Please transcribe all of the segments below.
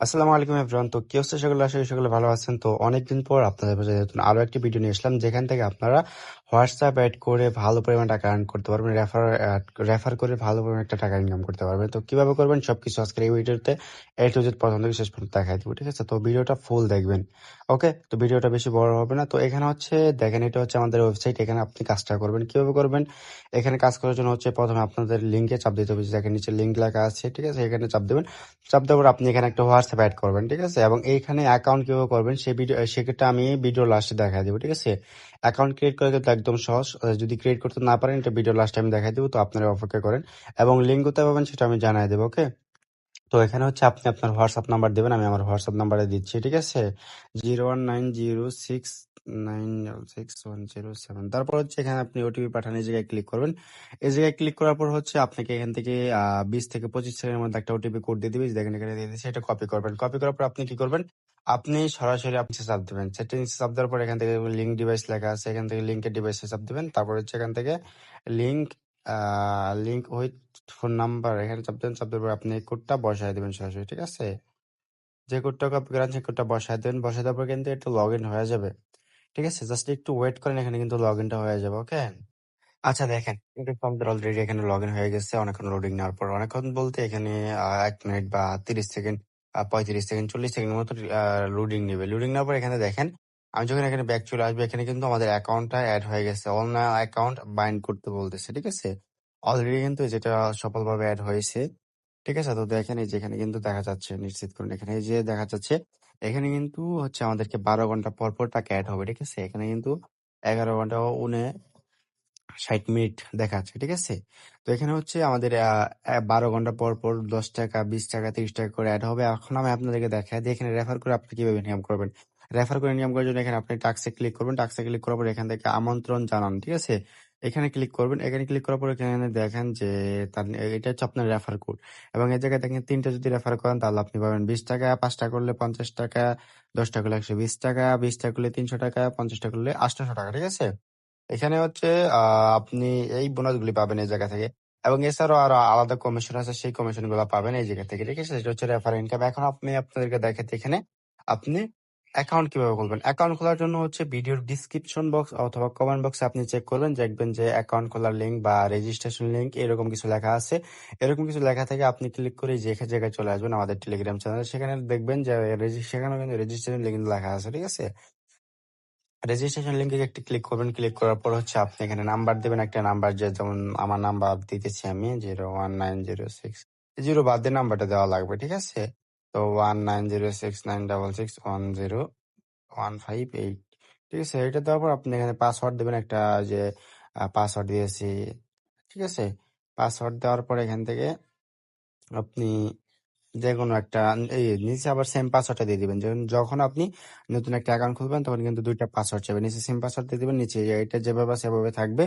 আসসালামু আলাইকুম এভরিওয়ান। তো কি হচ্ছে সেগুলো, আশা করি সকলে ভালো আছেন। তো অনেকদিন পর আপনাদের মাঝে নতুন আরো একটি ভিডিও নিয়ে আসলাম, যেখান থেকে আপনারা হোয়াটসঅ্যাপ অ্যাড করে ভালো পরিমাণ টাকা আর্ন করতে পারবেন, রেফার করে ভালো পরিমাণ একটা টাকা ইনকাম করতে পারবেন। তো কিভাবে করবেন সবকিছু আজকের এই ভিডিওতে এ টু জেড প্রথম থেকে শেষ পর্যন্ত দেখাই দিব, ঠিক আছে? তো ভিডিওটা ফুল দেখবেন, ওকে? তো ভিডিওটা বেশি বড় হবে না। তো এখানে হচ্ছে দেখেন, এটা হচ্ছে আমাদের ওয়েবসাইট। এখানে আপনি কাজটা করবেন কিভাবে করবেন। এখানে কাজ করার জন্য হচ্ছে প্রথমে আপনাদের লিঙ্কে চাপ দিতে হবে, দেখেন নিচে লিঙ্ক লেখা আছে, ঠিক আছে? এখানে চাপ দেবেন। চাপ দেওয়ার পর আপনি এখানে একটা হোয়াটসঅ্যাপ অ্যাড করবেন, ঠিক আছে? এবং এইখানে অ্যাকাউন্ট কিভাবে করবেন সেই ভিডিও, সেক্ষেত্রে আমি ভিডিও লাস্টে দেখা দেবো, ঠিক আছে? অ্যাকাউন্ট ক্রিয়েট করা কিন্তু একদম সহজ। যদি ক্রিয়েট করতে না পারেন, এটা ভিডিও লাস্টে আমি দেখাই দেবো, তো আপনারা অপেক্ষা করেন। এবং লিঙ্ক কোথায় পাবেন সেটা আমি জানাই দেবো, ওকে? তো এখানে হচ্ছে আপনি আপনার হোয়াটসঅ্যাপ নাম্বার দেবেন, আমি আমার হোয়াটসঅ্যাপ নাম্বারে দিচ্ছি, ঠিক আছে? 019069661007। তারপর হচ্ছে এখানে আপনি ওটিপি পাঠান, এই জায়গায় ক্লিক করবেন। এই জায়গায় ক্লিক করার পর হচ্ছে আপনাকে এখান থেকে 20 থেকে 25 সেকেন্ডের মধ্যে একটা ওটিপি কোড দিয়ে দিবে, দেখেন এখানে দিয়ে দিচ্ছে। এটা কপি করবেন। কপি করার পর আপনি কি করবেন, আপনি সরাসরি আপনি চাপ দেবেন। সেটিংস চাপ দেওয়ার পর এখান থেকে লিঙ্ক ডিভাইস লেখা আছে, এখান থেকে লিঙ্কের ডিভাইসে চাপ দেবেন। তারপর হচ্ছে এখান থেকে link link with phone number, এখানে চাপ দেবেন। চাপ দেওয়ার পর আপনি এই কোডটা বসায় দেবেন সরাসরি, ঠিক আছে? যে কোডটা কপি করেন সেই কোডটা বসায় দেবেন। বসায় দেওয়ার পর কিন্তু একটু লগ ইন হয়ে যাবে, ঠিক আছে? জাস্ট একটু ওয়েট করেন, এখানে কিন্তু লগ ইনটা হয়ে যাবে, ওকে? আচ্ছা দেখেন, কিন্তু আমাদের অলরেডি এখানে লগ ইন হয়ে গেছে। অনেকক্ষণ লোডিং নেওয়ার পর, অনেকক্ষণ বলতে এখানে 1 মিনিট বা 30 সেকেন্ড, 35 সেকেন্ড, 40 সেকেন্ডের মতো লোডিং নেবে। লোডিং নেওয়ার পর এখানে দেখেন, আমি যখন এখানে ব্যাক চলে আসবে, এখানে কিন্তু আমাদের অ্যাকাউন্টটা অ্যাড হয়ে গেছে। অল নাও অ্যাকাউন্ট বাইন্ড করতে বলতেছে, ঠিক আছে? অলরেডি কিন্তু যেটা সফলভাবে অ্যাড হয়েছে, ঠিক আছে? তো দেখেন এই যে এখানে কিন্তু দেখা যাচ্ছে, নিশ্চিত করুন, এখানে এই যে দেখা যাচ্ছে, এখানে কিন্তু হচ্ছে আমাদেরকে 12 ঘন্টা পর পর টাকা অ্যাড হবে, ঠিক আছে? এখানে কিন্তু 11 ঘন্টা 60 মিনিট দেখাচ্ছে, ঠিক আছে? তো এখানে হচ্ছে আমাদের 12 ঘন্টা পর পর 10 টাকা, 20 টাকা, 30 টাকা করে অ্যাড হবে। এখন আমি আপনাদেরকে দেখাই দিই এখানে রেফার করে আপনি কিভাবে ইনকাম করবেন। রেফার করে ইনকাম করার জন্য এখানে আপনি টাক্সে ক্লিক করবেন। টাক্সে ক্লিক করার পর এখান থেকে আমন্ত্রণ জানান, ঠিক আছে? এখানে ক্লিক করবেন। এখানে ক্লিক করার পর এখানে দেখেন যে তার এটা হচ্ছে আপনার রেফার কোড। এবং এই জায়গায় দেখেন 3টা যদি রেফার করেন তাহলে আপনি পাবেন 20 টাকা, 5টা করলে 50 টাকা, 10টা করলে 120 টাকা, 20টা করলে 300 টাকা, 50টা করলে 800 টাকা, ঠিক আছে? এখানে হচ্ছে আপনি এই বোনাসগুলি পাবেন এই জায়গা থেকে। এবং এছাড়াও আরো আলাদা কমিশন আছে, সেই কমিশন গুলো পাবেন এই জায়গা থেকে, ঠিক আছে? সেটা হচ্ছে রেফার ইনকাম। এখন আপনি আপনাদেরকে দেখাতে এখানে আপনি অ্যাকাউন্ট কিভাবে খুলবেন। অ্যাকাউন্ট খোলার জন্য হচ্ছে ভিডিওর ডিসক্রিপশন বক্স অথবা কমেন্ট বক্সে আপনি চেক করবেন, দেখবেন যে অ্যাকাউন্ট খোলার লিঙ্ক বা রেজিস্ট্রেশন লিঙ্ক এরকম কিছু লেখা আছে। এরকম কিছু লেখা থেকে আপনি ক্লিক করে যে জায়গায় চলে আসবেন আমাদের টেলিগ্রাম চ্যানেল, সেখানে দেখবেন যে সেখানেও কিন্তু রেজিস্ট্রেশন লিঙ্ক লেখা আছে, ঠিক আছে? রেজিস্ট্রেশন লিঙ্কে একটি ক্লিক করবেন। ক্লিক করার পর হচ্ছে আপনি এখানে নাম্বার দেবেন, একটা নাম্বার, যে যেমন আমার নাম্বার দিতেছি আমি 01906, বাদ দিয়ে নাম্বারটা দেওয়া লাগবে, ঠিক আছে? তো 1906961015 8, ঠিক আছে? এটা দেওয়ার পর আপনি এখানে পাসওয়ার্ড দেবেন একটা, যে পাসওয়ার্ড দিয়েছি, ঠিক আছে? পাসওয়ার্ড দেওয়ার পর এখান থেকে আপনি যেকোনো একটা এই নিচে আবার সেম পাসওয়ার্ডটা দিয়ে দিবেন। যখন আপনি নতুন একটা অ্যাকাউন্ট খুলবেন তখন কিন্তু 2টা পাসওয়ার্ড চাইবে। নিচে সেম পাসওয়ার্ড দিয়ে দিবেন, নিচে এটা যেভাবে আছে সেভাবে থাকবে।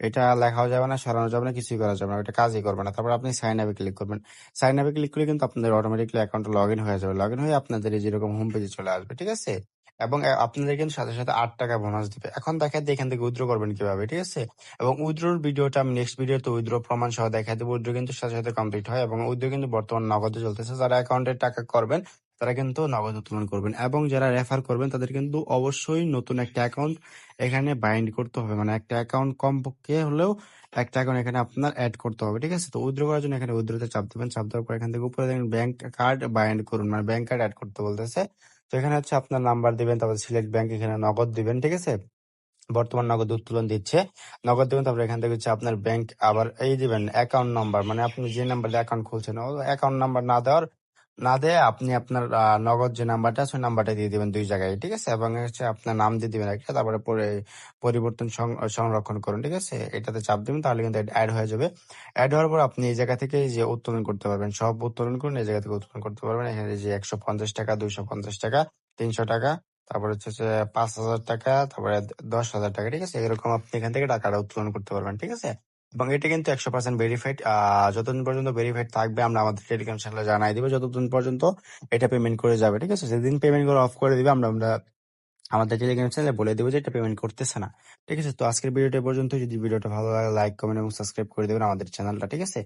এটা লেখাও যাবে না, সরানো যাবে না, কিছুই করা যাবে না। এটা কাজই করবে না। তারপর আপনি সাইন আপে ক্লিক করবেন। সাইন আপে ক্লিক করলে কিন্তু আপনাদের অটোমেটিক্যালি অ্যাকাউন্টটা লগ ইন হয়ে যাবে। লগ ইন হয়ে আপনাদের এই যেরকম হোম পেজে চলে আসবে, ঠিক আছে? এবং আপনাদের কিন্তু সাথে সাথে 8 টাকা বোনাস দিবে। এখন দেখা যায় এখান থেকে উইথড্র করবেন কিভাবে, ঠিক আছে? এবং উইথড্রোর ভিডিওটা আমি নেক্সট ভিডিওতে উইথড্র প্রমাণ সহ দেখাই দেবো। উইথড্র কিন্তু সাথে সাথে কমপ্লিট হয় এবং উইথড্র কিন্তু বর্তমান নগদে চলতেছে। যারা অ্যাকাউন্টে টাকা করবেন তারা কিন্তু নগদ উত্তোলন করবেন, এবং যারা রেফার করবেন তাদের কিন্তু অবশ্যই নতুন একটা অ্যাকাউন্ট এখানে বাইন্ড করতে হবে। মানে একটা অ্যাকাউন্ট কমপক্ষে হলেও একটা অ্যাকাউন্ট এখানে আপনার অ্যাড করতে হবে, ঠিক আছে? তো উইথড্র করার জন্য এখানে উইথড্রতে চাপ দেবেন। চাপ দেওয়ার পর এখান থেকে উপরে দেখেন ব্যাংক কার্ড বাইন্ড করুন, মানে ব্যাংক কার্ড অ্যাড করতে বলতেছে। তো এখানে হচ্ছে আপনার নাম্বার দিবেন, তারপর সিলেক্ট ব্যাংক, এখানে নগদ দিবেন, ঠিক আছে? বর্তমান নগদ উত্তোলন দিচ্ছে, নগদ দেবেন। তারপরে এখান থেকে হচ্ছে আপনার ব্যাংক আবার এই দিবেন অ্যাকাউন্ট নাম্বার, মানে আপনি যে নাম্বারে অ্যাকাউন্ট খুলছেন ও অ্যাকাউন্ট নাম্বার না দিয়ে আপনি আপনার নগদ যে নাম্বারটা আছে ওই নাম্বারটা দিয়ে দিবেন 2 জায়গায়, ঠিক আছে? এবং হচ্ছে আপনার নাম দিয়ে দিবেন একটা, তারপরে পরে পরিবর্তন সংরক্ষণ করুন, ঠিক আছে? এটাতে চাপ দিবেন, তাহলে কিন্তু অ্যাড হয়ে যাবে। অ্যাড হওয়ার পর আপনি এই জায়গা থেকে এই যে উত্তোলন করতে পারবেন, সব উত্তোলন করুন, এই জায়গা থেকে উত্তোলন করতে পারবেন। এখানে যে 150 টাকা, 250 টাকা, 300 টাকা, তারপরে হচ্ছে 5,000 টাকা, তারপরে 10,000 টাকা, ঠিক আছে? এরকম আপনি এখান থেকে টাকাটা উত্তোলন করতে পারবেন, ঠিক আছে? এবং এটা কিন্তু 100% ভেরিফাইড। যতদিন পর্যন্ত ভেরিফাইড থাকবে আমরা আমাদের টেলিগ্রাম চ্যানেলে জানাই দিব, যতদিন পর্যন্ত এটা পেমেন্ট করে যাবে, ঠিক আছে? যেদিন পেমেন্ট করে অফ করে দিবে আমরা আমরা আমাদের টেলিগ্রাম চ্যানেলে বলে দিব যে এটা পেমেন্ট করতেছে না, ঠিক আছে? তো আজকের ভিডিওটা পর্যন্ত। যদি ভিডিওটা ভালো লাগে লাইক, কমেন্ট এবং সাবস্ক্রাইব করে দেবেন আমাদের চ্যানেলটা, ঠিক আছে?